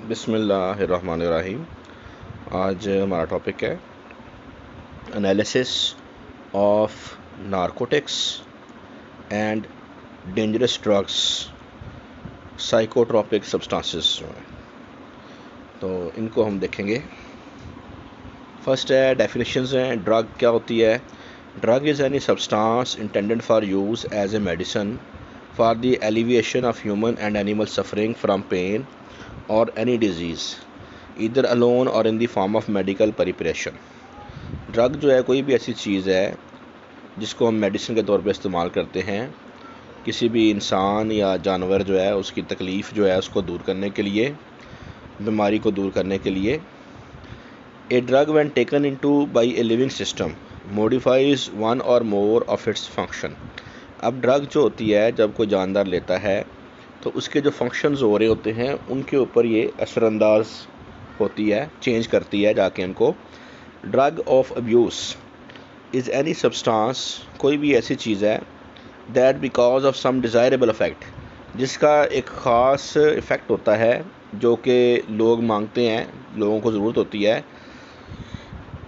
बिस्मिल्लाहिर्रहमानिर्रहीम। आज हमारा टॉपिक है analysis of narcotics and dangerous drugs, psychotropic substances जो हैं, तो इनको हम देखेंगे। फर्स्ट है डेफिनेशंस हैं। ड्रग क्या होती है? Drug is any substance intended for use as a medicine for the alleviation of human and animal suffering from pain or any disease either alone or in the form of medical preparation. Drug जो है कोई भी ऐसी चीज़ है जिसको हम medicine के तौर पे इस्तेमाल करते हैं किसी भी इंसान या जानवर जो है उसकी तकलीफ़ जो है उसको दूर करने के लिए, बीमारी को दूर करने के लिए। A drug when taken into bye a living system modifies one और मोर ऑफ इट्स फंक्शन। अब ड्रग जो होती है जब कोई जानदार लेता है तो उसके जो फंक्शंस हो रहे होते हैं उनके ऊपर ये असरअंदाज होती है, चेंज करती है जाके उनको। Drug of abuse is any substance, कोई भी ऐसी चीज़ है that because of some desirable effect, जिसका एक ख़ास इफ़ेक्ट होता है जो कि लोग मांगते हैं, लोगों को ज़रूरत होती है,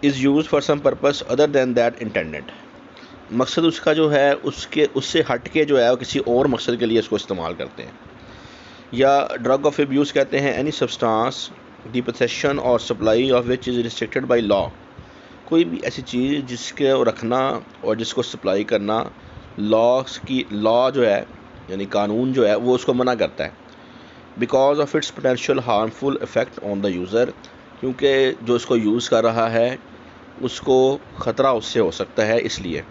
is use for some purpose other than that intended. मकसद उसका जो है उससे हट के जो है वो किसी और मकसद के लिए इसको इस्तेमाल करते हैं। या ड्रग ऑफ अब्यूज़ कहते हैं एनी सब्सटेंस द पोसेशन और supply of which is restricted by law, कोई भी ऐसी चीज़ जिसके रखना और जिसको सप्लाई करना लॉ जो है यानी कानून जो है वो उसको मना करता है। Because of its potential harmful effect on the user, क्योंकि जो इसको यूज़ कर रहा है उसको ख़तरा उससे हो सकता है, इसलिए।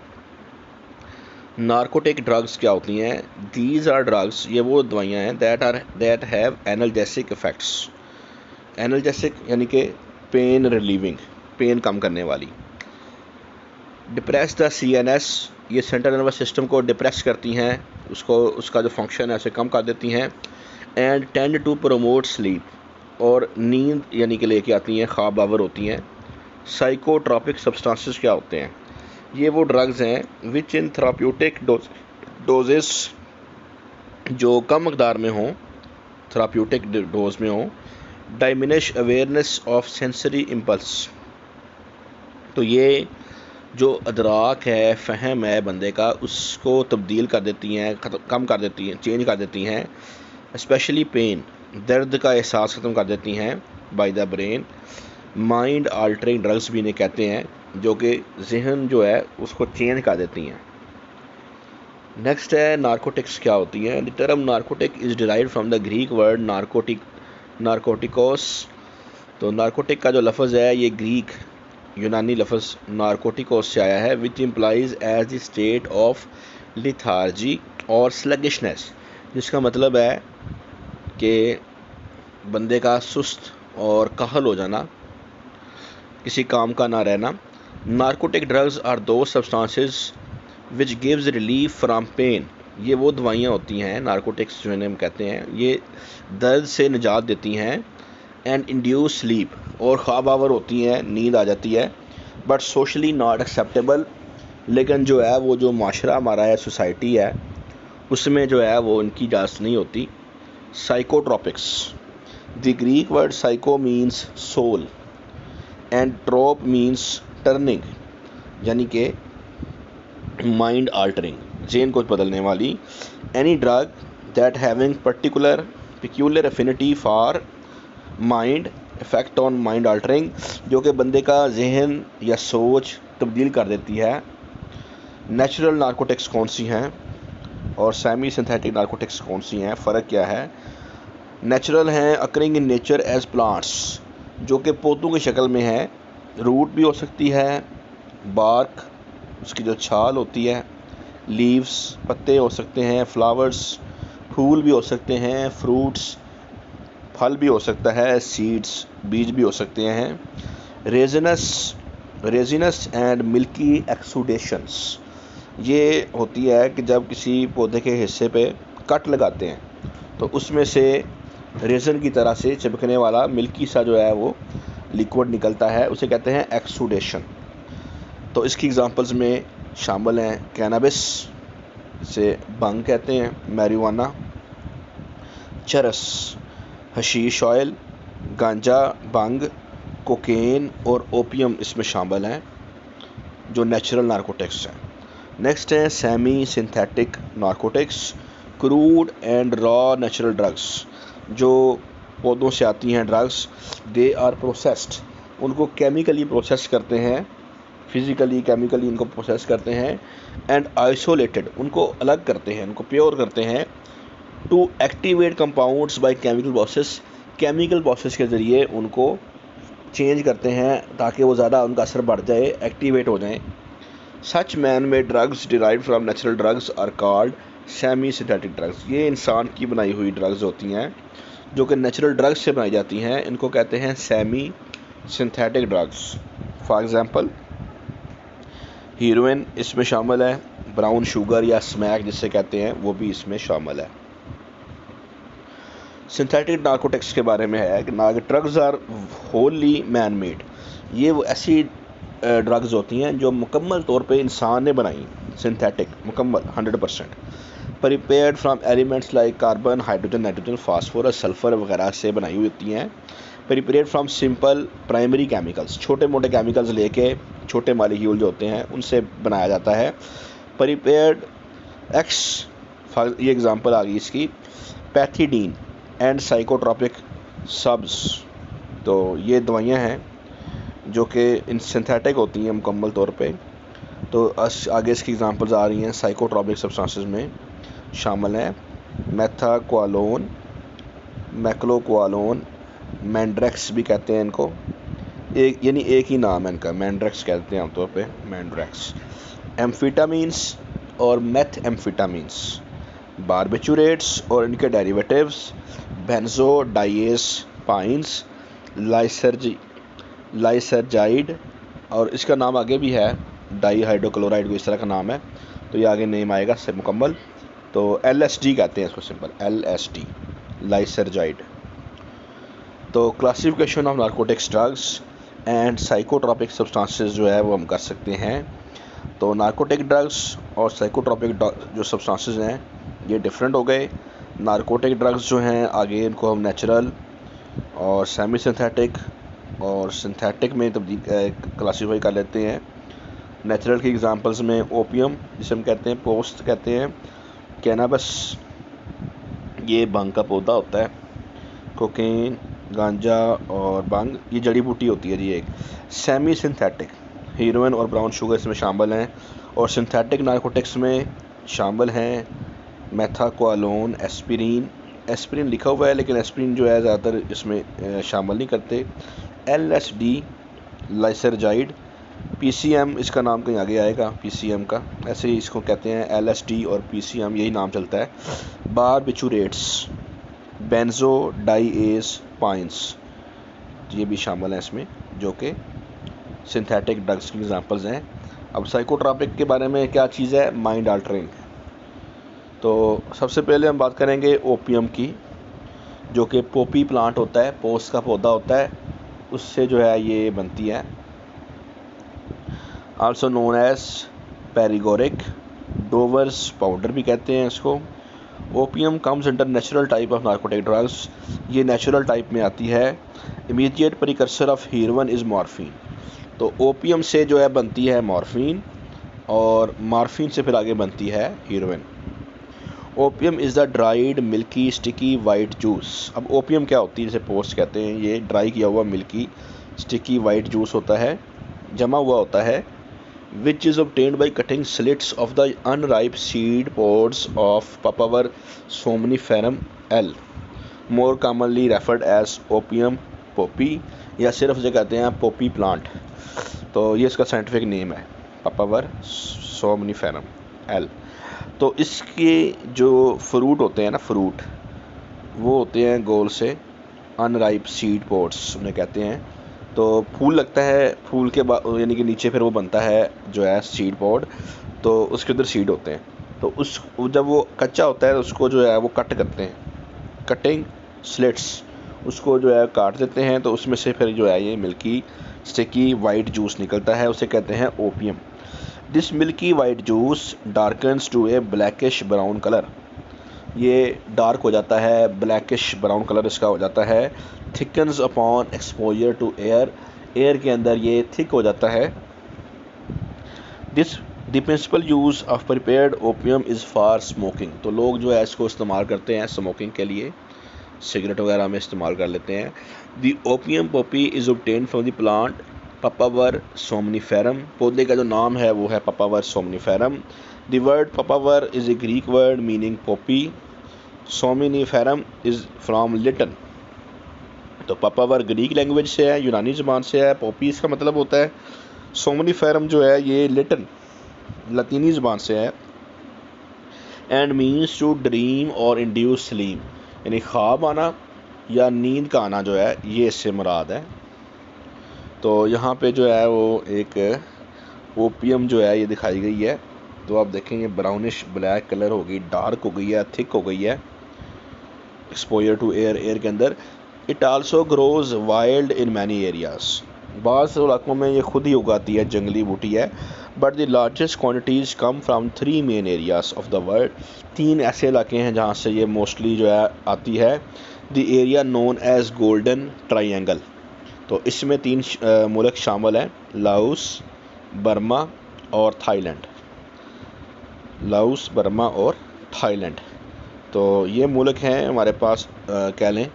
नार्कोटिक ड्रग्स क्या होती हैं? दीज आर ड्रग्स, ये वो दवाइयाँ हैं that have analgesic effects. Analgesic यानी कि पेन रिलीविंग, पेन कम करने वाली। डिप्रेस द CNS, ये सेंट्रल नर्वस सिस्टम को डिप्रेस करती हैं, उसका जो फंक्शन है उसे कम कर देती हैं। And tend to promote sleep, और नींद यानी कि लेके आती हैं, ख्वाब आवर होती हैं। साइकोट्रॉपिक सब्सटेंसेस क्या होते हैं? ये वो ड्रग्स हैं विच इन थेराप्यूटिक डोजेस, जो कम मकदार में हों, थेराप्यूटिक डोज में हों, डाइमिनिश अवेयरनेस ऑफ सेंसरी इम्पल्स, तो ये जो अदराक है, फ़हम है बंदे का, उसको तब्दील कर देती हैं, कम कर देती हैं, चेंज कर देती हैं। स्पेशली पेन, दर्द का एहसास ख़त्म कर देती हैं by the brain. Mind altering drugs भी इन्हें कहते हैं, जो कि जहन जो है उसको चेंज कर देती हैं। नेक्स्ट है नारकोटिक्स क्या होती हैं? The term narcotic is derived from the Greek word narkotikos. तो नारकोटिक का जो लफ्ज़ है ये ग्रीक यूनानी लफ्ज़ नारकोटिकोस से आया है, which implies as the state of lethargy और स्लगिशनेस, जिसका मतलब है कि बंदे का सुस्त और काहल हो जाना, किसी काम का ना रहना। Narcotic drugs are those substances which gives relief from pain, ये वो दवाइयाँ होती हैं नारकोटिक्स जो इन्हें हम कहते हैं, ये दर्द से निजात देती हैं। एंड इंड्यूस स्लीप, और ख्वाब आवर होती हैं, नींद आ जाती है। बट सोशली नॉट एक्सेप्टेबल, लेकिन जो है वो जो माशरा हमारा है, सोसाइटी है, उसमें जो है वो इनकी इजाज़त नहीं होती। Psychotropics, the Greek word psycho means soul and trope means turning, यानी कि माइंड आल्टरिंग, जेन को बदलने वाली। Any drug that having peculiar affinity for mind, effect on mind altering, जो कि बंदे का जहन या सोच तब्दील कर देती है। नेचुरल नारकोटिक्स कौन सी हैं और सेमी सिंथेटिक नारकोटिक्स कौन सी हैं? फ़र्क क्या है? नेचुरल हैं occurring in nature as plants, जो कि पौधों की शक्ल में है, रूट भी हो सकती है, बार्क उसकी जो छाल होती है, लीव्स पत्ते हो सकते हैं, फ्लावर्स फूल भी हो सकते हैं, फ्रूट्स फल भी हो सकता है, सीड्स बीज भी हो सकते हैं। रेजिनस एंड मिल्की एक्सुडेशंस, ये होती है कि जब किसी पौधे के हिस्से पे कट लगाते हैं तो उसमें से रेजन की तरह से चिपकने वाला मिल्की सा जो है वो लिक्विड निकलता है, उसे कहते हैं एक्सुडेशन। तो इसकी एग्जांपल्स में शामिल हैं कैनबिस, से भंग कहते हैं, मैरिजुआना, चरस, हशीश ऑयल, गांजा, भंग, कोकेन और ओपियम इसमें शामिल हैं जो नेचुरल नारकोटिक्स हैं। नेक्स्ट है semi synthetic narcotics, crude and raw natural drugs, जो पौधों से आती हैं ड्रग्स। दे आर प्रोसेस्ड, उनको केमिकली प्रोसेस करते हैं, फिजिकली केमिकली इनको प्रोसेस करते हैं। एंड आइसोलेटेड, उनको अलग करते हैं, उनको प्योर करते हैं। To activate compounds by chemical process, chemical process के ज़रिए उनको चेंज करते हैं ताकि वो ज़्यादा उनका असर बढ़ जाए, एक्टिवेट हो जाएं। Such man made drugs derived from natural drugs are called semi synthetic drugs. ये इंसान की बनाई हुई ड्रग्स होती हैं जो कि नेचुरल ड्रग्स से बनाई जाती हैं, इनको कहते हैं semi synthetic drugs. For example heroine इसमें शामिल है, ब्राउन शुगर या स्मैक जिसे कहते हैं वो भी इसमें शामिल है। सिंथेटिक नारकोटिक्स के बारे में है कि drugs are wholly man made, ये वो ऐसी ड्रग्स होती हैं जो मुकम्मल तौर पे इंसान ने बनाई, सिंथेटिक मुकम्मल 100%, prepared from elements like carbon, hydrogen, nitrogen, phosphorus, sulphur वगैरह से बनाई हुई होती हैं। Prepared from simple primary chemicals, छोटे मोटे केमिकल्स लेके छोटे मालिक्यूल जो होते हैं उनसे बनाया जाता है। प्रिपेयर्ड एक्स, ये एग्जांपल आ गई इसकी, पैथिडीन एंड साइकोट्रॉपिक सब्स, तो ये दवाइयाँ हैं जो कि इन सिंथेटिक होती हैं मुकम्मल तौर पे। तो आगे इसकी एग्जांपल्स आ रही हैं। साइकोट्रॉपिक सब्सटेंसेस में शामिल हैं मेथाक्वालोन, मैक्लोक्वालोन, मैंड्रेक्स भी कहते हैं इनको, एक ही नाम है इनका, मैंड्रेक्स कहते हैं आमतौर पे, मैंड्रेक्स। एम्फिटामिन्स और मेथ एम्फिटामिन्स, बारबिचुरेट्स और इनके डेरिवेटिव्स, बेंजोडाइएज़पाइन्स, लाइसरजाइड, और इसका नाम आगे भी है डाईहाइड्रोक्लोराइड, इस तरह का नाम है, तो ये आगे नेम आएगा से मुकम्मल। तो LSD कहते हैं इसको, सिंपल LSD, लाइसरजाइड। तो classification of narcotics drugs and psychotropic substances जो है वो हम कर सकते हैं। तो नारकोटिक ड्रग्स और साइकोट्रॉपिक जो सब्सटेंसेस हैं ये डिफरेंट हो गए। नारकोटिक ड्रग्स जो हैं आगे इनको हम नेचुरल और सेमी सिंथेटिक और सिंथेटिक में तब्दील क्लासीफाई कर लेते हैं। नेचुरल की एग्जांपल्स में ओपियम जिसे हम कहते हैं, पोस्ट कहते हैं, कैनाबस ये भंग का पौधा होता है, कोकेन, गांजा और भंग ये जड़ी बूटी होती है जी एक। सेमी सिंथेटिक हीरोइन और ब्राउन शुगर इसमें शामिल हैं, और सिंथेटिक नारकोटिक्स में शामिल हैं मेथाक्वालोन, एस्पिरिन लिखा हुआ है लेकिन एस्पिरिन जो है ज़्यादातर इसमें शामिल नहीं करते। LSD, लाइसरजाइड, PCM इसका नाम कहीं आगे आएगा, PCM का, ऐसे ही इसको कहते हैं LSD और PCM यही नाम चलता है। बारबिचुरेट्स, बेंजोडाइएज़पाइन्स ये भी शामिल हैं इसमें, जो कि सिंथेटिक ड्रग्स की एग्जांपल्स हैं। अब साइकोट्रॉपिक के बारे में क्या चीज़ है, माइंड अल्टरिंग। तो सबसे पहले हम बात करेंगे ओपियम की, जो कि पोपी प्लांट होता है, पोस का पौधा होता है, उससे जो है ये बनती है। आल्सो नोन एज पेरिगोरिक, डोवर्स पाउडर भी कहते हैं इसको। Opium comes under natural type of narcotic drugs, ये नेचुरल टाइप में आती है। Immediate precursor of heroine is morphine, तो ओपियम से जो है बनती है मॉर्फिन, और मॉर्फिन से फिर आगे बनती है heroine. Opium is the dried milky sticky white juice. अब ओपियम क्या होती है, जैसे पोस्ट कहते हैं, ये ड्राई किया हुआ मिल्की स्टिकी वाइट जूस होता है, जमा हुआ होता है, which is obtained by cutting slits of the unripe seed pods of Papaver somniferum L, more commonly referred as opium poppy, या सिर्फ जो कहते हैं पोपी प्लांट, तो ये इसका साइंटिफिक नेम है Papaver somniferum L। तो इसके जो फ्रूट होते हैं ना, फ्रूट वो होते हैं गोल से, अनराइप सीड पोड्स उन्हें कहते हैं। तो फूल लगता है, फूल के बाद यानी कि नीचे फिर वो बनता है जो है सीड पॉड, तो उसके अंदर सीड होते हैं। तो उस जब वो कच्चा होता है उसको जो है वो कट करते हैं, कटिंग स्लिट्स, उसको जो है काट देते हैं, तो उसमें से फिर जो है ये मिल्की स्टिकी वाइट जूस निकलता है, उसे कहते हैं opium. This milky white juice darkens to a blackish brown colour, ये डार्क हो जाता है, ब्लैकिश ब्राउन कलर इसका हो जाता है। Thickens upon exposure to air, air के अंदर ये थिक हो जाता है। This the principal use of prepared opium is for smoking, तो लोग जो है इसको इस्तेमाल करते हैं स्मोकिंग के लिए, सिगरेट वगैरह में इस्तेमाल कर लेते हैं। The opium poppy is obtained from the plant Papaver somniferum, पौधे का जो नाम है वो है Papaver somniferum. The word Papaver is a Greek word meaning poppy, somniferum is from Latin, तो पपावर ग्रीक लैंग्वेज से है, यूनानी ज़बान से है। पॉपी इसका मतलब होता है, सोमनीफेरम जो है ये लिटन लतीनी ज़बान से है। एंड मीन्स टू ड्रीम और इंड्यूस स्लीम, यानी ख्वाब आना या नींद का आना जो है ये इससे मुराद है। तो यहाँ पे जो है वो एक ओपियम जो है ये दिखाई गई है, तो आप देखें ये ब्राउनिश ब्लैक कलर हो गई, डार्क हो गई है, थिक हो गई है, एक्सपोजर टू एयर, एयर के अंदर। It also grows wild in many areas, बाज़ इलाकों में ये खुद ही उगाती है, जंगली बूटी है। But the largest quantities come from 3 main areas of the world, 3 ऐसे इलाके हैं जहाँ से ये मोस्टली जो है आती है। The area known as Golden Triangle, तो इसमें 3 मुल्क शामिल हैं, लाओस, बर्मा और थाईलैंड। लाओस, बर्मा और थाईलैंड, तो ये मुल्क हैं हमारे पास, कह लें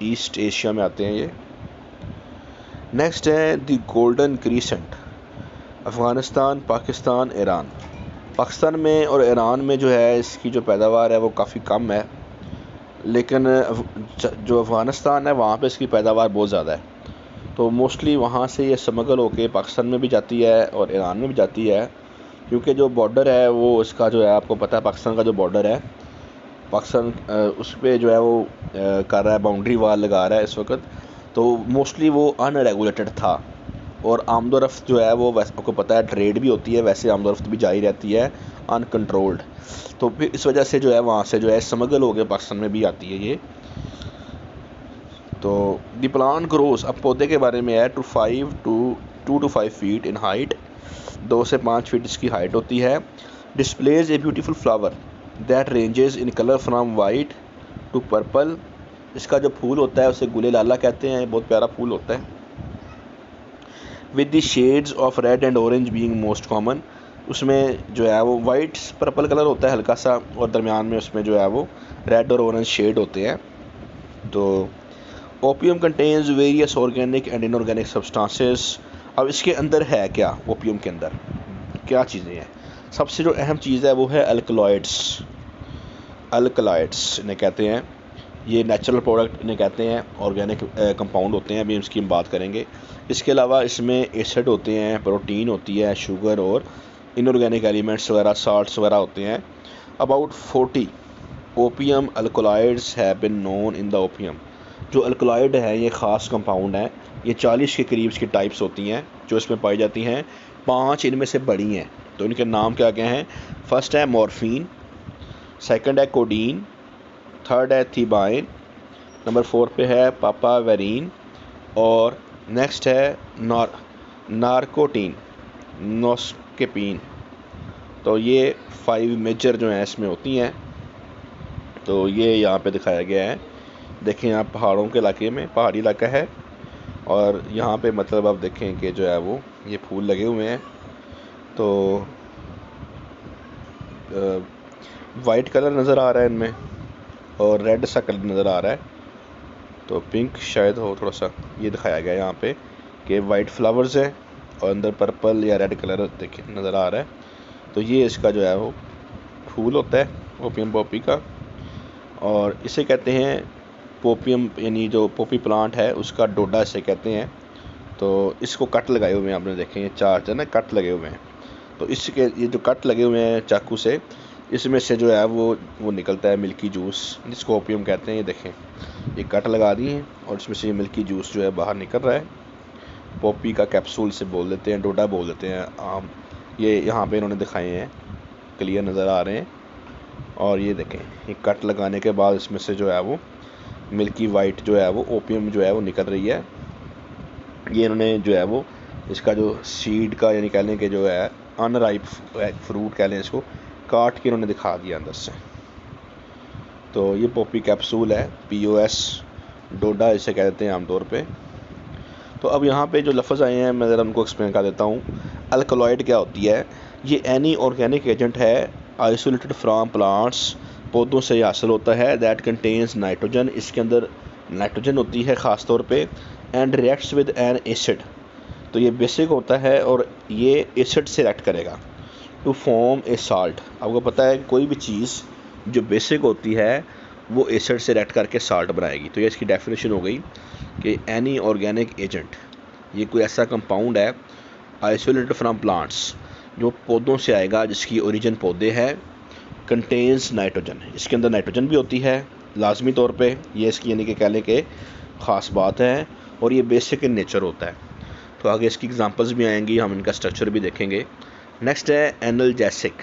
ईस्ट एशिया में आते हैं ये। नेक्स्ट है the golden crescent, Afghanistan, Pakistan, Iran. Pakistan में और ईरान में जो है इसकी जो पैदावार है वो काफ़ी कम है, लेकिन जो अफ़गानिस्तान है वहाँ पे इसकी पैदावार बहुत ज़्यादा है। तो मोस्टली वहाँ से ये स्मगल होके पाकिस्तान में भी जाती है और ईरान में भी जाती है, क्योंकि जो बॉर्डर है वो इसका जो है, आपको पता है पाकिस्तान का जो बॉर्डर है, पाकिस्तान उस पर जो है वो कर रहा है, बाउंड्री वाल लगा रहा है इस वक्त। तो मोस्टली वो अनरेगुलेटेड था, और आमदोरफ्त जो है वो, वैसे आपको पता है ट्रेड भी होती है, वैसे आमदोरफ्त भी जारी रहती है अनकंट्रोल्ड। तो फिर इस वजह से जो है वहाँ से जो है स्मगल हो गया, पाकिस्तान में भी आती है ये। तो द प्लांट ग्रोस, अब पौधे के बारे में है, 2 to 5 फीट इन हाइट, 2 से 5 फीट इसकी हाइट होती है। Displays a beautiful flower that ranges in colour from white to purple, इसका जो फूल होता है उसे गुले लाला कहते हैं, बहुत प्यारा फूल होता है। With the shades of red and orange being most common, उसमें जो है वो वाइट पर्पल कलर होता है हल्का सा, और दरमियान में उसमें जो है वो रेड और ऑरेंज शेड होते हैं। तो opium contains various organic and inorganic substances, अब इसके अंदर है क्या, ओपियम के अंदर क्या चीज़ें हैं? सबसे जो अहम चीज़ है वो है अल्कलॉइड्स, अल्कलॉइड्स इन्हें कहते हैं, ये नेचुरल प्रोडक्ट इन्हें कहते हैं, ऑर्गेनिक कंपाउंड होते हैं, अभी इसकी हम बात करेंगे। इसके अलावा इसमें एसिड होते हैं, प्रोटीन होती है, शुगर और इनऑर्गेनिक एलिमेंट्स वगैरह, साल्ट्स वगैरह होते हैं। About 40 opium alkaloids have been known in the opium, जो अल्कलॉइड है ये ख़ास कंपाउंड है, ये 40 के करीब इसकी टाइप्स होती हैं जो इसमें पाई जाती हैं। 5 इनमें से बड़ी हैं, तो इनके नाम क्या क्या हैं? फर्स्ट है मॉर्फिन, सेकंड है कोडीन, थर्ड है थीबाइन, नंबर 4 पे है पापावेरिन, और नेक्स्ट है नारकोटीन, नोस्केपीन। तो ये 5 मेजर जो हैं इसमें होती हैं। तो ये यहाँ पे दिखाया गया है, देखें आप पहाड़ों के इलाके में, पहाड़ी इलाका है, और यहाँ पे मतलब आप देखें कि जो है वो ये फूल लगे हुए हैं। तो वाइट कलर नज़र आ रहा है इनमें, और रेड सा कलर नज़र आ रहा है, तो पिंक शायद हो थोड़ा सा, ये दिखाया गया है यहाँ पे कि वाइट फ्लावर्स हैं और अंदर पर्पल या रेड कलर देखिए नज़र आ रहा है। तो ये इसका जो है वो फूल होता है ओपियम पॉपी का, और इसे कहते हैं पोपियम, यानी जो पॉपी प्लांट है उसका डोडा इसे कहते हैं। तो इसको कट लगाए हुए हैं, आपने देखें ये 4 जो है ना कट लगे हुए हैं। तो इसके ये जो कट लगे हुए हैं चाकू से, इसमें से जो है वो निकलता है मिल्की जूस, जिसको ओपियम कहते हैं। ये देखें ये कट लगा दी हैं और इसमें से ये मिल्की जूस जो है बाहर निकल रहा है। पॉपी का कैप्सूल से बोल देते हैं, डोडा बोल देते हैं आम। ये यहाँ पे इन्होंने दिखाए हैं, क्लियर नज़र आ रहे हैं। और ये देखें ये कट लगाने के बाद इसमें से जो है वो मिल्की वाइट जो है वो ओपियम जो है वो निकल रही है। ये इन्होंने जो है वो इसका जो सीड का, यानी कह लें कि जो है अनराइप फ्रूट कह लें इसको, काट के इन्होंने दिखा दिया अंदर से। तो ये पॉपी कैप्सूल है, POS डोडा इसे कहते हैं आमतौर पे। तो अब यहाँ पे जो लफ्ज़ आए हैं मैं ज़रा उनको एक्सप्लेन कर देता हूँ। अल्कलॉइड क्या होती है? ये एनी ऑर्गेनिक एजेंट है आइसोलेटेड फ्रॉम प्लांट्स, पौधों से हासिल होता है, दैट कंटेन्स नाइट्रोजन, इसके अंदर नाइट्रोजन होती है ख़ास तौर पे, and reacts with N acid, तो ये बेसिक होता है और ये एसिड से रिएक्ट करेगा टू फॉर्म ए साल्ट। आपको पता है कोई भी चीज़ जो बेसिक होती है वो एसिड से रिएक्ट करके साल्ट बनाएगी। तो ये इसकी डेफिनेशन हो गई कि एनी ऑर्गेनिक एजेंट, ये कोई ऐसा कंपाउंड है आइसोलेटेड फ्रॉम प्लांट्स जो पौधों से आएगा, जिसकी ओरिजिन पौधे है, कंटेन्स नाइट्रोजन, इसके अंदर नाइट्रोजन भी होती है लाजमी तौर पे, ये इसकी यानी कि कहने के ख़ास बात है, और ये बेसिक इन नेचर होता है। तो आगे इसकी एग्जांपल्स भी आएंगी, हम इनका स्ट्रक्चर भी देखेंगे। नेक्स्ट है analgesic,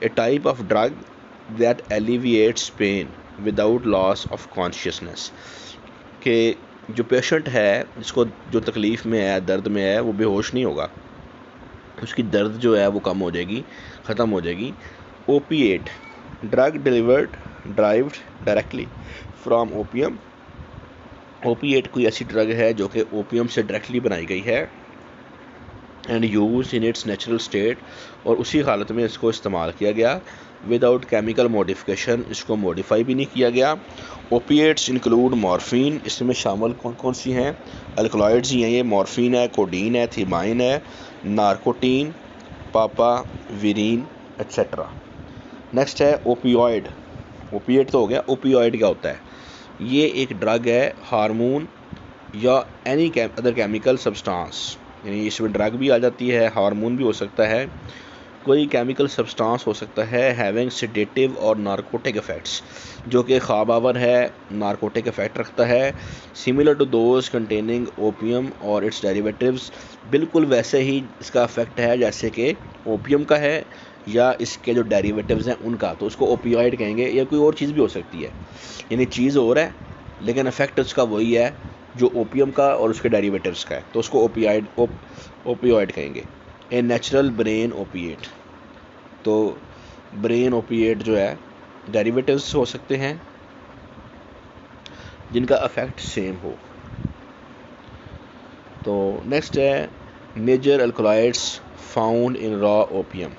a type of drug that alleviates pain without loss of consciousness, कि जो पेशेंट है जिसको जो तकलीफ़ में है, दर्द में है, वो बेहोश नहीं होगा, उसकी दर्द जो है वो कम हो जाएगी, ख़त्म हो जाएगी। Opiate, drug derived directly from opium, opiate कोई ऐसी ड्रग है जो कि ओपियम से डायरेक्टली बनाई गई है, and use in its natural state, और उसी हालत में इसको इस्तेमाल किया गया, विदाउट केमिकल मॉडिफिकेशन, इसको मॉडिफाई भी नहीं किया गया। ओपिएट्स इंक्लूड मॉर्फिन, इसमें शामिल कौन कौन सी हैं? अल्कलॉइड्स ही हैं ये, मॉर्फिन है, कोडीन है, थीमाइन है, नार्कोटीन, पापाविरीन एट्सेट्रा। नेक्स्ट है ओपियोइड, ओपिएट तो हो गया, ओपियोइड क्या होता है? ये एक ड्रग है, हार्मोन या एनी अदर केमिकल सब्सटेंस, यानी इसमें ड्रग भी आ जाती है, हार्मोन भी हो सकता है, कोई केमिकल सब्सटेंस हो सकता है, हैविंग सेडेटिव और नारकोटिक इफ़ेक्ट्स, जो कि ख्वाबावर है, नारकोटिक इफ़ेक्ट रखता है, similar to those containing opium और इट्स डेरिवेटिव्स, बिल्कुल वैसे ही इसका इफ़ेक्ट है जैसे कि ओपियम का है या इसके जो डेरिवेटिव्स हैं उनका, तो उसको ओपियोइड कहेंगे, या कोई और चीज़ भी हो सकती है, यानी चीज़ और है लेकिन इफ़ेक्ट उसका वही है जो ओपियम का और उसके डेरिवेटिव्स का है, तो उसको ओपियोइड कहेंगे। ए नेचुरल ब्रेन ओपिएट, तो ब्रेन ओपिएट जो है डेरिवेटिव्स हो सकते हैं जिनका इफेक्ट सेम हो। तो नेक्स्ट है major alkaloids found in raw opium,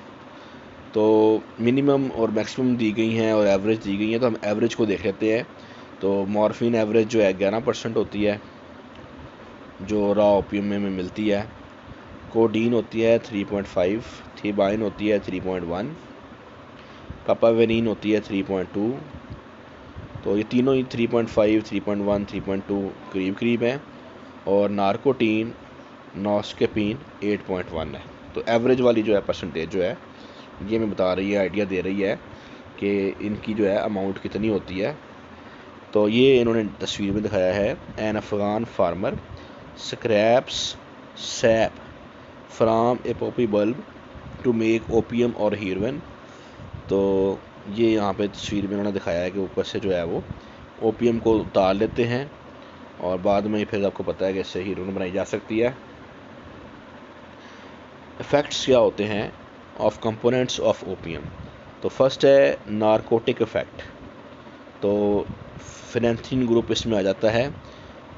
तो मिनिमम और मैक्सिमम दी गई हैं और एवरेज दी गई हैं, तो हम एवरेज को देख लेते हैं। तो मॉर्फिन एवरेज जो है 11% होती है जो रॉ ओपियम में मिलती है, कोडीन होती है 3.5, थीबाइन होती है 3.1, पापावेरिन होती है 3.2, तो ये तीनों ही 3.5, 3.1, 3.2 करीब करीब हैं, और नार्कोटीन नॉस्केपिन 8.1 है। तो एवरेज वाली जो है परसेंटेज जो है ये मैं बता रही है, आइडिया दे रही है कि इनकी जो है अमाउंट कितनी होती है। तो ये इन्होंने तस्वीर में दिखाया है, an Afghan farmer scraps sap from a poppy bulb to make opium और हीरोइन, तो ये यहाँ पे तस्वीर में उन्होंने दिखाया है कि ऊपर से जो है वो ओपियम को उतार लेते हैं और बाद में फिर आपको पता है कि इससे हीरोइन बनाई जा सकती है। इफ़ेक्ट्स क्या होते हैं ऑफ कंपोनेंट्स ऑफ ओपियम? तो फर्स्ट है नारकोटिक इफ़ेक्ट, तो फिनेंथ्रीन ग्रुप इसमें आ जाता है,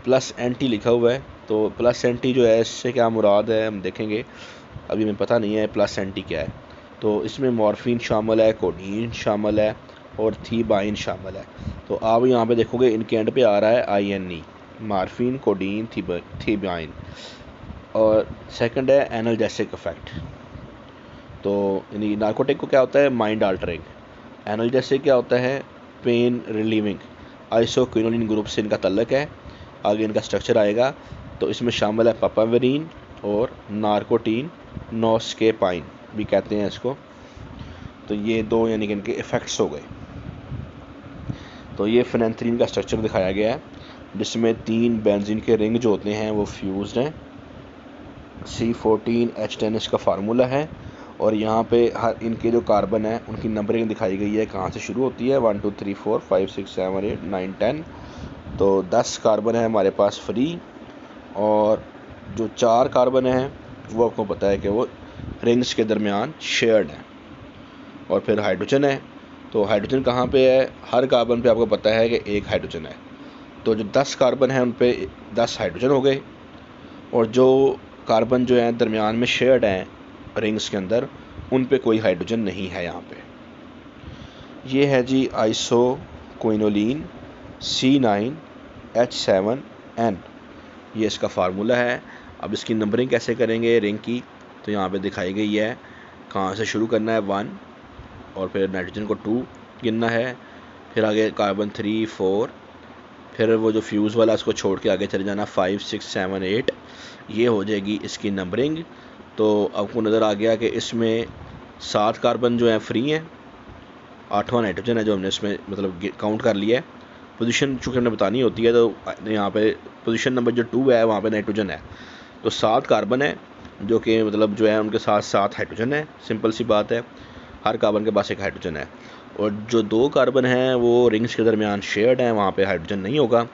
प्लस एंटी लिखा हुआ है, तो प्लस एंटी जो है इससे क्या मुराद है हम देखेंगे, अभी हमें पता नहीं है प्लस एंटी क्या है। तो इसमें मॉर्फिन शामिल है, कोडीन शामिल है और थीबाइन शामिल है। तो आप यहाँ पे देखोगे इनके एंड पे आ रहा है INE, मॉर्फिन, कोडीन, थीबाइन। और सेकंड है एनाल्जेसिक इफ़ेक्ट, तो यानी नार्कोटिक को क्या होता है? माइंड आल्टरिंग। एनाल्जेसिक क्या होता है? Pain relieving. आइसोक्विनोलिन ग्रुप से इनका तल्लक है, आगे इनका स्ट्रक्चर आएगा। तो इसमें शामिल है पापावेरिन और नार्कोटीन नॉस्केपाइन भी कहते हैं इसको। तो ये दो यानी कि इनके इफ़ेक्ट्स हो गए। तो ये फिनेंथ्रीन का स्ट्रक्चर दिखाया गया है जिसमें 3 बेंजीन के रिंग जो होते हैं वो फ्यूज्ड हैं, C14H10 इसका फार्मूला है, और यहाँ पे हर इनके जो कार्बन है उनकी नंबरिंग दिखाई गई है, कहाँ से शुरू होती है 1 2 3 4 5 6 7 8 9 10। तो 10 कार्बन है हमारे पास फ्री, और जो 4 कार्बन है वो आपको पता है कि वो रिंग्स के दरमियान शेयर्ड है, और फिर हाइड्रोजन है तो हाइड्रोजन कहाँ पे है? हर कार्बन पे आपको पता है कि एक हाइड्रोजन है। तो जो 10 कार्बन है उन पे 10 हाइड्रोजन हो गए, और जो कार्बन जो है दरमियान में शेयर्ड हैं रिंग्स के अंदर, उन पे कोई हाइड्रोजन नहीं है यहाँ पे। ये है जी आइसोक्विनोलिन C9H7N, ये इसका फार्मूला है। अब इसकी नंबरिंग कैसे करेंगे रिंग की, तो यहाँ पे दिखाई गई है। कहाँ से शुरू करना है? 1, और फिर नाइट्रोजन को 2 गिनना है, फिर आगे कार्बन 3 4, फिर वो जो फ्यूज़ वाला उसको छोड़ के आगे चले जाना 5 6 7 8। ये हो जाएगी इसकी नंबरिंग। तो आपको नज़र आ गया कि इसमें 7 कार्बन जो है फ्री हैं, 8वां नाइट्रोजन है जो हमने इसमें मतलब काउंट कर लिया है। पोजीशन चूँकि हमने बतानी होती है, तो यहाँ पे पोजीशन नंबर जो 2 है वहाँ पे नाइट्रोजन है। तो 7 कार्बन है जो कि मतलब जो है उनके साथ 7 हाइड्रोजन है। सिंपल सी बात है, हर कार्बन के पास एक हाइड्रोजन है। और जो 2 कार्बन हैं वो रिंग्स के दरमियान शेयर्ड हैं, वहाँ पे हाइड्रोजन नहीं होगा,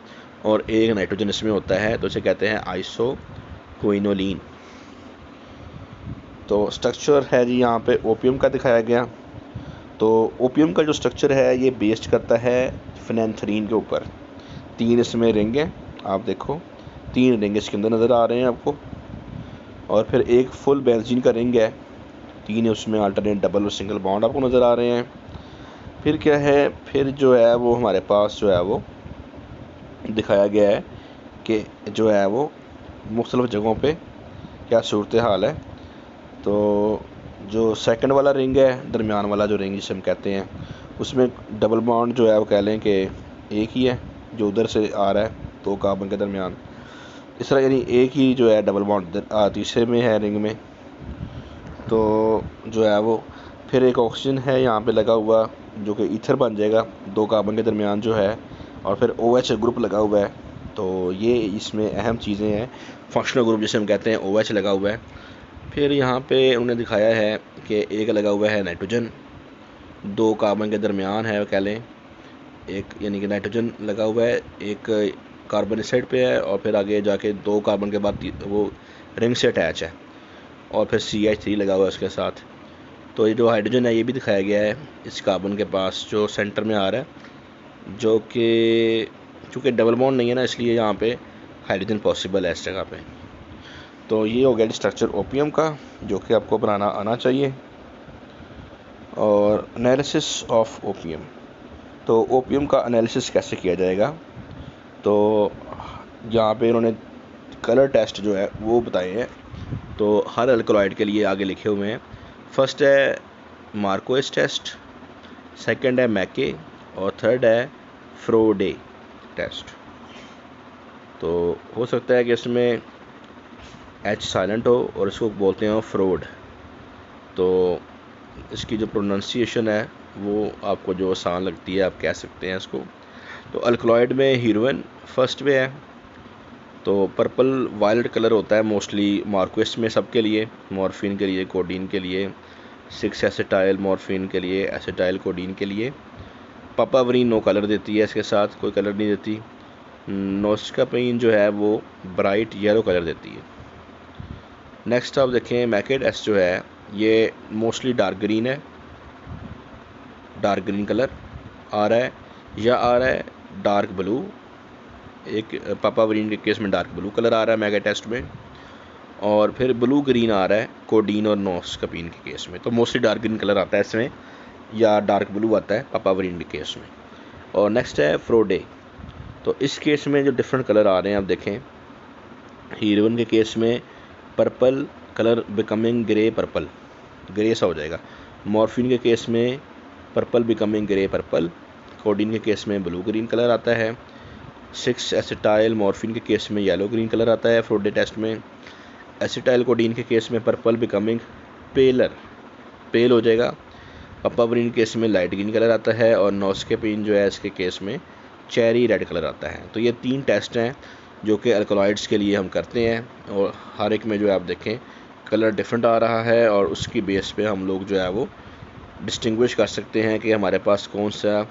और एक नाइट्रोजन इसमें होता है, तो इसे कहते हैं आइसोक्विनोलिन। तो स्ट्रक्चर है जी यहाँ पे ओपियम का दिखाया गया। तो ओपियम का जो स्ट्रक्चर है ये बेस्ड करता है फिनेंथ्रीन के ऊपर। 3 इसमें रिंग हैं, आप देखो 3 रिंग इसके अंदर नज़र आ रहे हैं आपको, और फिर एक फुल बेंजीन का रिंग है। 3 उसमें अल्टरनेट डबल और सिंगल बॉन्ड आपको नज़र आ रहे हैं। फिर क्या है, फिर जो है वो हमारे पास जो है वो दिखाया गया है कि जो है वो मुख्तलिफ़ जगहों पे क्या सूरत हाल है। तो जो सेकंड वाला रिंग है, दरमियान वाला जो रिंग जिसे हम कहते हैं, उसमें डबल बॉन्ड जो है वो कह लें कि एक ही है जो उधर से आ रहा है 2 कार्बन के दरमियान। इस तरह यानी एक ही जो है डबल बॉन्ड तीसरे में है रिंग में। तो जो है वो फिर एक ऑक्सीजन है यहाँ पे लगा हुआ जो कि ईथर बन जाएगा 2 कार्बन के दरमियान जो है, और फिर OH ग्रुप लगा हुआ है। तो ये इसमें अहम चीज़ें हैं। फंक्शनल ग्रुप जिसे हम कहते हैं OH लगा हुआ है। फिर यहाँ पे उन्होंने दिखाया है कि एक लगा हुआ है नाइट्रोजन, 2 कार्बन के दरमियान है कह लें एक, यानी कि नाइट्रोजन लगा हुआ है, एक कार्बन इस साइड पे है, और फिर आगे जाके 2 कार्बन के बाद वो रिंग से अटैच है, और फिर CH3 लगा हुआ है उसके साथ। तो ये जो हाइड्रोजन है ये भी दिखाया गया है इस कार्बन के पास जो सेंटर में आ रहा है, जो कि चूँकि डबल बॉन्ड नहीं है ना, इसलिए यहाँ पे हाइड्रोजन पॉसिबल है इस जगह पे। तो ये हो गया स्ट्रक्चर ओपियम का, जो कि आपको बनाना आना चाहिए। और एनालिसिस ऑफ ओपियम, तो ओपियम का एनालिसिस कैसे किया जाएगा, तो यहाँ पे इन्होंने कलर टेस्ट जो है वो बताए हैं। तो हर अल्कलॉइड के लिए आगे लिखे हुए हैं। फर्स्ट है मार्कोइस टेस्ट, सेकंड है मैके, और थर्ड है फ्रोडे टेस्ट। तो हो सकता है कि इसमें H साइलेंट हो और इसको बोलते हैं फ्रोड। तो इसकी जो प्रोनाउंसिएशन है वो आपको जो आसान लगती है आप कह सकते हैं इसको। तो अल्कलॉइड में हीरोइन फर्स्ट पे है। तो पर्पल वायलेट कलर होता है मोस्टली मार्क्विस में सबके लिए, मॉर्फिन के लिए, कोडीन के लिए, 6 एसिटाइल मॉर्फिन के लिए, एसिटाइल कोडीन के लिए। पापावरीन नो कलर देती है, इसके साथ कोई कलर नहीं देती। नोस्कापेन जो है वो ब्राइट येलो कलर देती है। नेक्स्ट आप देखें मैकेट एस जो है ये मोस्टली डार्क ग्रीन है, डार्क ग्रीन कलर आ रहा है, या आ रहा है डार्क ब्लू। एक पापावरीन के केस में डार्क ब्लू कलर आ रहा है मैगा टेस्ट में, और फिर ब्लू ग्रीन आ रहा है कोडीन और नोस्कापीन के केस में। तो मोस्टली डार्क ग्रीन कलर आता है इसमें, या डार्क ब्लू आता है पापावरीन के केस में। और नेक्स्ट है फ्रोडे। तो इस केस में जो डिफरेंट कलर आ रहे हैं आप देखें, हीरोइन के केस में purple colour becoming grey purple, grey सा हो जाएगा। मॉर्फिन के केस में purple becoming grey purple. Codeine के केस में ब्लू ग्रीन कलर आता है। 6 एसिटाइल मॉर्फिन के केस में येलो ग्रीन कलर आता है फ्रोडे टेस्ट में। एसिटाइल कोडीन के केस में पर्पल बिकमिंग पेल हो जाएगा। पापावरीन के केस में लाइट ग्रीन कलर आता है, और नोस्कापेन जो है इसके केस में चेरी रेड कलर आता है। तो ये 3 टेस्ट हैं जो कि अल्कलॉइड्स के लिए हम करते हैं, और हर एक में जो है आप देखें कलर डिफरेंट आ रहा है, और उसकी बेस पे हम लोग जो है वो डिस्टिंग्विश कर सकते हैं कि हमारे पास कौन सा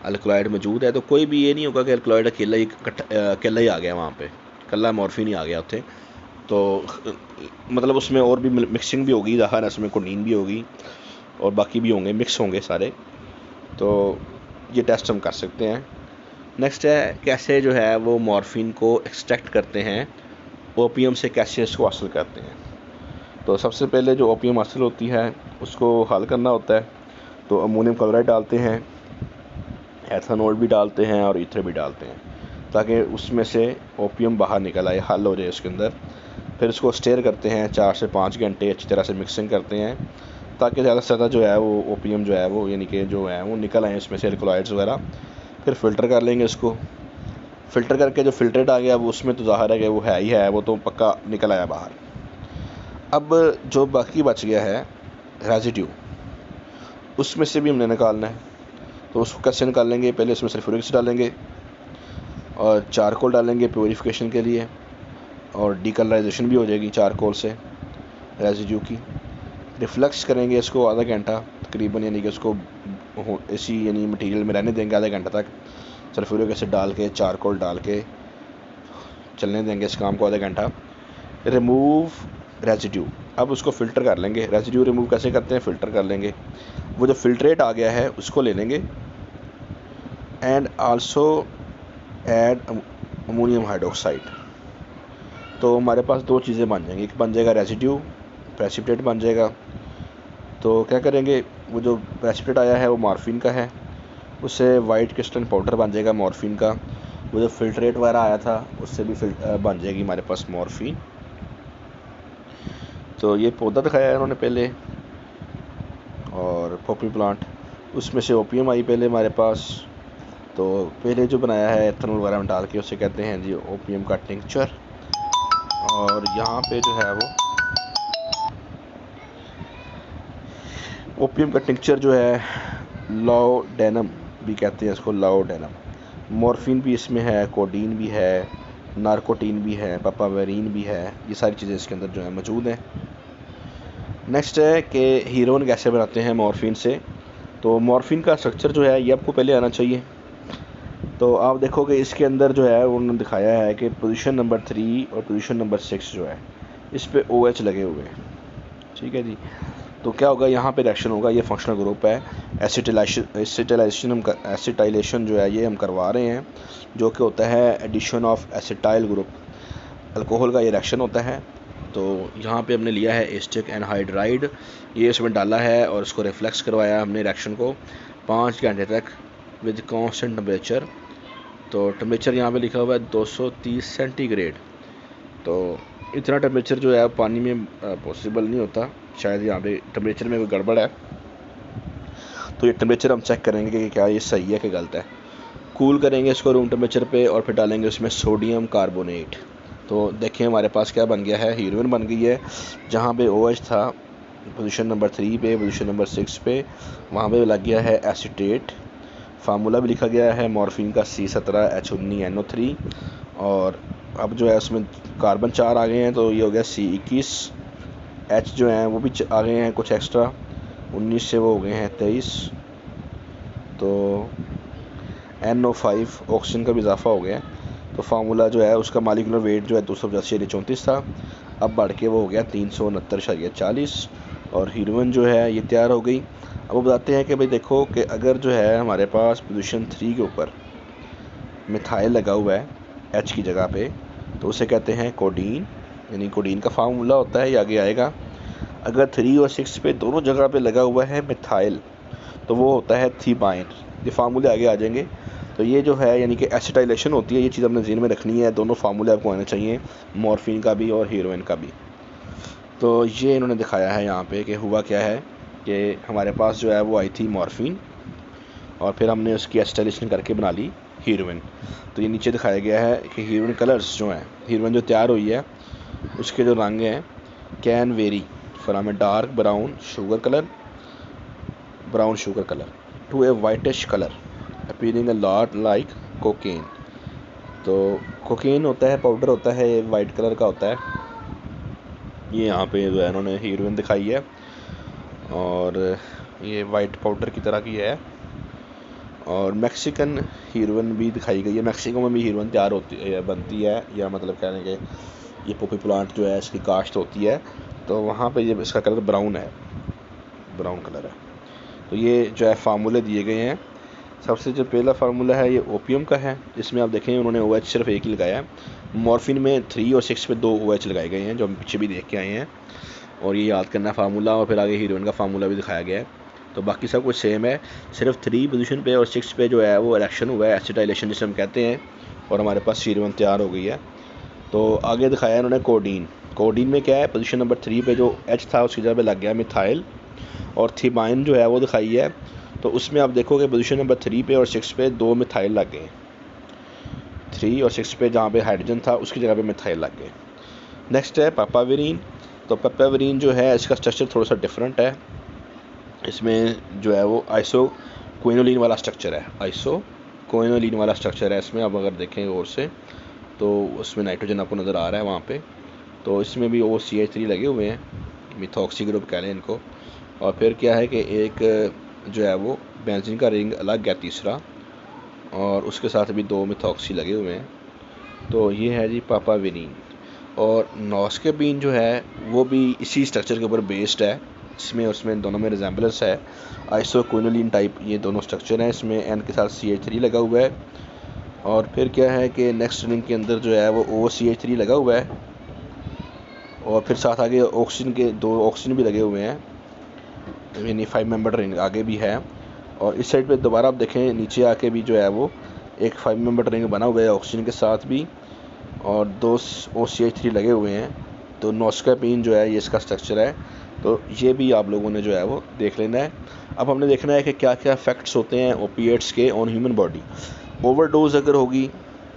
अल्कलॉइड मौजूद है। तो कोई भी ये नहीं होगा कि अल्कलॉइड अकेला ही आ गया वहाँ पे, कल्ला मॉर्फिन ही आ गया उथे। तो मतलब उसमें और भी मिक्सिंग भी होगी, ज़ाहिर है उसमें कोडीन भी होगी और बाकी भी होंगे, मिक्स होंगे सारे। तो ये टेस्ट हम कर सकते हैं। नेक्स्ट है कैसे जो है वो मॉर्फिन को एक्सट्रैक्ट करते हैं, ओपीएम से कैसे इसको हासिल करते हैं। तो सबसे पहले जो ओपीएम हासिल होती है उसको हल करना होता है। तो अमोनियम क्लोराइड डालते हैं, एथेनॉल भी डालते हैं और ईथर भी डालते हैं, ताकि उसमें से ओपीएम बाहर निकल आए, हल हो जाए उसके अंदर। फिर उसको स्टेयर करते हैं 4 से 5 घंटे, अच्छी तरह से मिक्सिंग करते हैं, ताकि ज़्यादा से ज़्यादा जो है वो ओपीएम जो है वो यानी कि जो है वो निकल आए इसमें से, एल्कोलाइड्स वगैरह। फिर फ़िल्टर कर लेंगे उसको। फ़िल्टर करके जो फ़िल्टरेट आ गया, अब उसमें तो ज़ाहिर है कि वो है ही है, वो तो पक्का निकल आया बाहर। अब जो बाकी बच गया है रेजिड्यू, उसमें से भी हमने निकालना है। तो उसको कैसे निकाल लेंगे, पहले इसमें सल्फ्यूरिक एसिड डालेंगे और चारकोल डालेंगे प्योरीफिकेशन के लिए, और डीकलराइजेशन भी हो जाएगी चारकोल से रेजिड्यू की। रिफ्लेक्स करेंगे इसको आधा घंटा तकरीबन, यानी कि उसको इसी यानी मटेरियल में रहने देंगे आधा घंटा तक, सल्फ्यूरिक एसिड डाल के चारकोल डाल के चलने देंगे इस काम को आधा घंटा। रिमूव रेजिड्यू, अब उसको फ़िल्टर कर लेंगे। रेजिड्यू रिमूव कैसे करते हैं, फ़िल्टर कर लेंगे। वो जो फ़िल्ट्रेट आ गया है उसको ले लेंगे, and also add ammonium hydroxide. तो हमारे पास दो चीज़ें बन जाएंगी, एक बन जाएगा रेजिड्यू, प्रेसिपिटेट बन जाएगा। तो क्या करेंगे, वो जो प्रेसिपिटेट आया है वो मॉर्फिन का है, उससे वाइट क्रिस्टल पाउडर बन जाएगा मॉर्फिन का। वो जो फ़िल्ट्रेट वगैरह आया था उससे भी बन जाएगी हमारे पास मॉर्फिन। तो ये पौधा दिखाया है उन्होंने पहले, और पॉपी प्लांट, उसमें से ओपीएम आई पहले हमारे पास। तो पहले जो बनाया है एथेनॉल वगैरह में डाल के, उसे कहते हैं जी ओपीएम का टिंक्चर। और यहाँ पे जो है वो ओपीएम का टिंक्चर जो है लाओडेनम भी कहते हैं इसको, लाओडेनम। मॉर्फिन भी इसमें है, कोडीन भी है, नारकोटीन भी है, पापावेरिन भी है, ये सारी चीज़ें इसके अंदर जो है मौजूद हैं। नेक्स्ट है कि हीरोइन कैसे बनाते हैं मॉर्फिन से। तो मॉर्फिन का स्ट्रक्चर जो है ये आपको पहले आना चाहिए। तो आप देखोगे इसके अंदर जो है उन्होंने दिखाया है कि पोजीशन नंबर 3 और पोजीशन नंबर 6 जो है इस पे OH लगे हुए हैं, ठीक है जी। तो क्या होगा, यहाँ पे रिएक्शन होगा, ये फंक्शनल ग्रुप है, एसिटाइलेशन जो है ये हम करवा रहे हैं, जो कि होता है addition of acetyl group, alcohol का ये रिएक्शन होता है। तो यहाँ पे हमने लिया है एस्टिक एनहाइड्राइड, ये इसमें डाला है और इसको रिफ्लेक्स करवाया हमने रिएक्शन को 5 घंटे तक विद कांस्टेंट टेम्परेचर। तो टेम्परेचर यहाँ पे लिखा हुआ है 230 सेंटीग्रेड। तो इतना टेम्परेचर जो है पानी में पॉसिबल नहीं होता, शायद यहाँ पे टेम्परेचर में कोई गड़बड़ है। तो ये टेम्परेचर हम चेक करेंगे कि क्या ये सही है कि गलत है। कूल करेंगे इसको रूम टेम्परेचर पे और फिर डालेंगे उसमें सोडियम कार्बोनेट। तो देखें हमारे पास क्या बन गया है, हीरोइन बन गई है। जहाँ पे OH था पोजीशन नंबर 3 पे, पोजीशन नंबर 6 पे, वहाँ पे लग गया है एसीटेट। फार्मूला भी लिखा गया है मॉर्फिन का C17H19NO3। और अब जो है उसमें कार्बन 4 आ गए हैं, तो ये हो गया C21। H जो हैं वो भी आ गए हैं कुछ एक्स्ट्रा, 19 से वो हो गए हैं 23। तो NO5 ऑक्सीजन का भी इजाफा हो गया है। तो फार्मूला जो है उसका मालिकुलर वेट जो है 285/34 था, अब बढ़ के वो हो गया 369/40। और हीरोइन जो है ये तैयार हो गई। अब वो बताते हैं कि भाई देखो कि अगर जो है हमारे पास पोजीशन 3 के ऊपर मिथाइल लगा हुआ है H की जगह पे, तो उसे कहते हैं कोडीन, यानी कोडीन का फार्मूला होता है, ये आगे आएगा। अगर 3 और 6 पे दोनों जगह पे लगा हुआ है मिथाइल, तो वो होता है थीबाइन। ये फार्मूले आगे आ जाएंगे। तो ये जो है यानी कि एसिटाइलेशन होती है, ये चीज़ अपने ज़हन में रखनी है, दोनों फार्मूले आपको आने चाहिए, मॉर्फिन का भी और हीरोइन का भी। तो ये इन्होंने दिखाया है यहाँ पे कि हुआ क्या है कि हमारे पास जो है वो आई थी मॉर्फिन, और फिर हमने उसकी एसिटाइलेशन करके बना ली हीरोइन। तो ये नीचे दिखाया गया है कि हीरोइन कलर्स जो हैं, हीरोइन जो तैयार हुई है उसके जो रंग हैं can vary from a dark brown sugar colour to a whitish colour appearing a lot like cocaine. तो कोकेन होता है, पाउडर होता है, वाइट कलर का होता है। ये यहाँ पे जो है इन्होंने हीरोइन दिखाई है, और ये वाइट पाउडर की तरह की है। और मैक्सिकन हीरोइन भी दिखाई गई है, मैक्सिको में भी हीरोइन तैयार होती है, बनती है, या मतलब कहने के ये पॉपी प्लांट जो है इसकी काश्त होती है, तो वहाँ पे ये इसका कलर ब्राउन है, ब्राउन कलर है। तो ये जो है फार्मूले दिए गए हैं। सबसे जो पहला फार्मूला है ये ओपियम का है, जिसमें आप देखें उन्होंने OH सिर्फ एक ही लगाया है। मॉर्फिन में 3 और 6 पे 2 OH लगाए गए हैं, जो हम पीछे भी देख के आए हैं। और ये याद करना फार्मूला, और फिर आगे हीरोइन का फार्मूला भी दिखाया गया है। तो बाकी सब कुछ सेम है, सिर्फ 3 पोजीशन पे और 6 पे जो है वो रिएक्शन हुआ है, एसिटाइलेशन जिसे हम कहते हैं, और हमारे पास हीरोइन तैयार हो गई है। तो आगे दिखाया है उन्होंने कोडीन। कोडीन में क्या है, पोजीशन नंबर 3 पे जो H था उसकी जगह पे लग गया मिथाइल, और थीबाइन जो है वो दिखाई है। तो उसमें आप देखोगे पोजीशन नंबर 3 पे और 6 पे 2 मिथाइल लग गए। 3 और 6 पे जहाँ पे हाइड्रोजन था उसकी जगह पे मिथाइल लग गए। नेक्स्ट है पापावेरिन। तो पापावेरिन जो है इसका स्ट्रक्चर थोड़ा सा डिफरेंट है। इसमें जो है वो आइसोक्विनोलिन वाला स्ट्रक्चर है, आइसोक्विनोलिन वाला स्ट्रक्चर है इसमें। अब अगर देखें और से तो उसमें नाइट्रोजन आपको नज़र आ रहा है वहाँ पे। तो इसमें भी OCH3 लगे हुए हैं, मिथॉक्सी ग्रुप कह लें इनको। और फिर क्या है कि एक जो है वो बेंजीन का रिंग अलग है तीसरा, और उसके साथ भी 2 मिथॉक्सी लगे हुए हैं। तो ये है जी पापावेरिन। और नॉस्केबीन जो है वो भी इसी स्ट्रक्चर के ऊपर बेस्ड है। इसमें उसमें दोनों में रिजेंबलेंस है, आइसोक्विनोलिन टाइप ये दोनों स्ट्रक्चर हैं। इसमें N के साथ CH3 लगा हुआ है। और फिर क्या है कि नेक्स्ट रिंग के अंदर जो है वो OCH3 लगा हुआ है, और फिर साथ आगे ऑक्सीजन के 2 ऑक्सीजन भी लगे हुए हैं, यानी 5 मेंबर रिंग आगे भी है। और इस साइड पे दोबारा आप देखें नीचे आके भी जो है वो एक 5 मेंबर रिंग बना हुआ है ऑक्सीजन के साथ भी, और 2 OCH3 लगे हुए हैं। तो नॉस्केबीन जो है ये इसका स्ट्रक्चर है। तो ये भी आप लोगों ने जो है वो देख लेना है। अब हमने देखना है कि क्या क्या इफेक्ट्स होते हैं ओपिएट्स के ऑन ह्यूमन बॉडी। ओवरडोज अगर होगी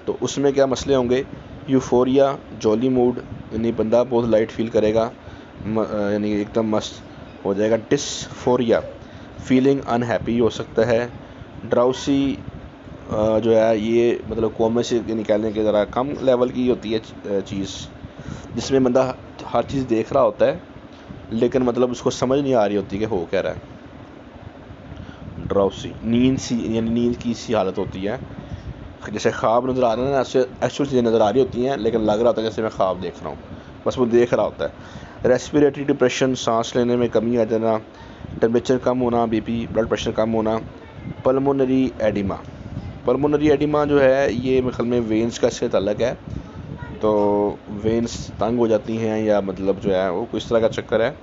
तो उसमें क्या मसले होंगे, यूफोरिया, जॉली मूड, यानी बंदा बहुत लाइट फील करेगा, यानी एकदम मस्त हो जाएगा। डिस्फोरिया, फीलिंग अनहैप्पी हो सकता है। ड्राउसी जो है ये मतलब कोमे से निकालने के ज़रा कम लेवल की होती है चीज़, जिसमें बंदा हर चीज़ देख रहा होता है लेकिन मतलब उसको समझ नहीं आ रही होती कि हो क्या रहा है। ड्राउसी, नींद सी, यानी नींद की सी हालत होती है, जैसे ख्वाब नज़र आ रहा है ना, ऐसे एक्चुअल चीज़ें नज़र आ रही होती हैं लेकिन लग रहा होता है जैसे मैं ख्वाब देख रहा हूँ, बस वो देख रहा होता है। रेस्पिरेटरी डिप्रेशन, सांस लेने में कमी आ जाना, टेम्परेचर कम होना, BP ब्लड प्रेशर कम होना। पल्मोनरी एडिमा, पल्मोनरी एडिमा जो है ये मेरे ख्याल में वेन्स का इससे ताल्लुक है। तो वेन्स तंग हो जाती हैं या मतलब जो है वो किस तरह का चक्कर है।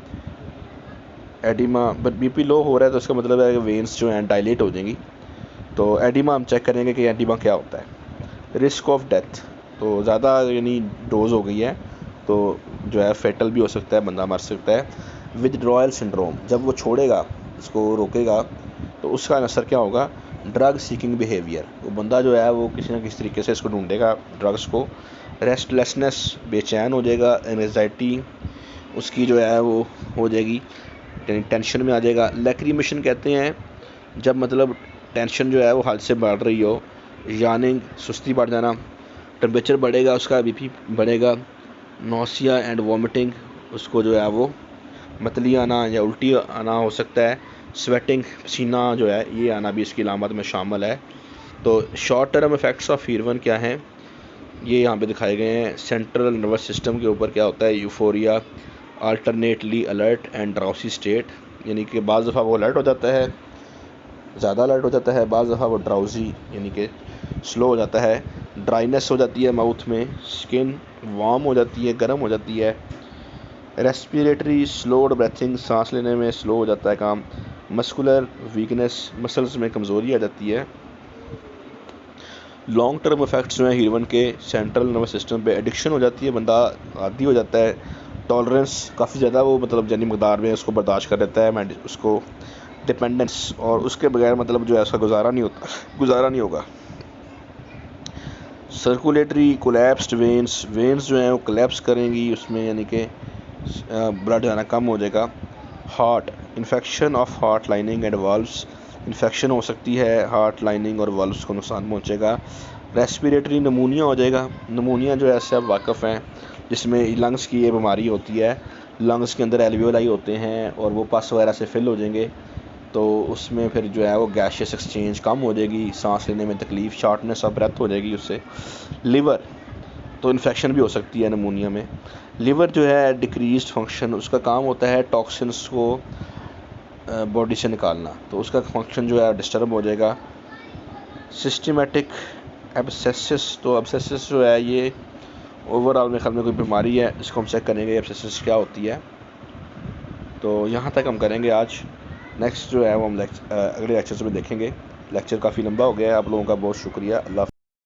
एडिमा, बट BP लो हो रहा है तो इसका मतलब है कि वेन्स जो हैं डायलेट हो जाएंगी। तो एडिमा हम चेक करेंगे कि एडिमा क्या होता है। रिस्क ऑफ डेथ, तो ज़्यादा यानी डोज हो गई है तो जो है फेटल भी हो सकता है, बंदा मर सकता है। विथड्रॉयल सिंड्रोम, जब वो छोड़ेगा, इसको रोकेगा, तो उसका असर क्या होगा, ड्रग सीकिंग बिहेवियर, वो बंदा जो है वो किसी ना किसी तरीके से इसको ढूंढेगा ड्रग्स को। रेस्टलेसनेस, बेचैन हो जाएगा। एंजाइटी उसकी जो है वो हो जाएगी, टेंशन में आ जाएगा। लैक्रीमेशन कहते हैं जब मतलब टेंशन जो है वो हद से बढ़ रही हो। यानिंग, सुस्ती बढ़ जाना। टेम्परेचर बढ़ेगा, उसका BP बढ़ेगा। नौसिया एंड वॉमिटिंग, उसको जो है वो मतली आना या उल्टी आना हो सकता है। स्वेटिंग, पसीना जो है ये आना भी इसकी अलामत में शामिल है। तो short term effects of heroine क्या हैं, ये यहाँ पे दिखाए गए हैं। सेंट्रल नर्वस सिस्टम के ऊपर क्या होता है, euphoria, alternately alert and drowsy state, यानी कि बाज़ दफ़ा वो अलर्ट हो जाता है, ज़्यादा अलर्ट हो जाता है, बाज़ दफ़ा वो ड्राउजी यानी कि स्लो हो जाता है। ड्राइनेस हो जाती है माउथ में, स्किन वार्म हो जाती है, गर्म हो जाती है। रेस्पिरेटरी, स्लोड ब्रेथिंग, सांस लेने में स्लो हो जाता है काम। मस्कुलर वीकनेस, मसल्स में कमज़ोरी आ जाती है। लॉन्ग टर्म इफेक्ट्स जो हैं हीरोइन के सेंट्रल नर्वस सिस्टम पे, एडिक्शन हो जाती है, बंदा आदी हो जाता है। टॉलरेंस काफ़ी ज़्यादा वो मतलब जनी मकदार में उसको बर्दाश्त कर लेता है, उसको डिपेंडेंस, और उसके बगैर मतलब जो है उसका गुजारा नहीं होगा। सर्कुलेटरी कोलैप्स्ड वेन्स, वेन्स जो हैं वो कोलैप्स करेंगी उसमें, यानी कि ब्लड जाना कम हो जाएगा। Heart, infection of heart lining and valves, infection हो सकती है, हार्ट लाइनिंग और वाल्व्स को नुकसान पहुंचेगा। रेस्पिरेटरी, नमूनिया हो जाएगा। नमूनिया जो है ऐसे आप वाकिफ़ हैं, जिसमें लंग्स की ये बीमारी होती है, लंग्स के अंदर एल्वियोलाई होते हैं और वो पस वगैरह से फिल हो जाएंगे, तो उसमें फिर जो है वो गैशियस एक्सचेंज कम हो जाएगी, सांस लेने में तकलीफ़, शॉर्टनेस ऑफ ब्रेथ हो जाएगी उससे। लिवर, तो इन्फेक्शन भी हो सकती है नमूनिया में। लिवर जो है डिक्रीज्ड फंक्शन, उसका काम होता है टॉक्सिन्स को बॉडी से निकालना, तो उसका फंक्शन जो है डिस्टर्ब हो जाएगा। सिस्टमेटिक एब्सेसिस, तो एब्सेसिस जो है ये ओवरऑल मेरे ख्याल में कोई बीमारी है, इसको हम चेक करेंगे एब्सेसिस क्या होती है। तो यहाँ तक हम करेंगे आज। नेक्स्ट जो है वो हम अगले लेक्चर्स में देखेंगे। लेक्चर काफ़ी लंबा हो गया है। आप लोगों का बहुत शुक्रिया। अल्लाह।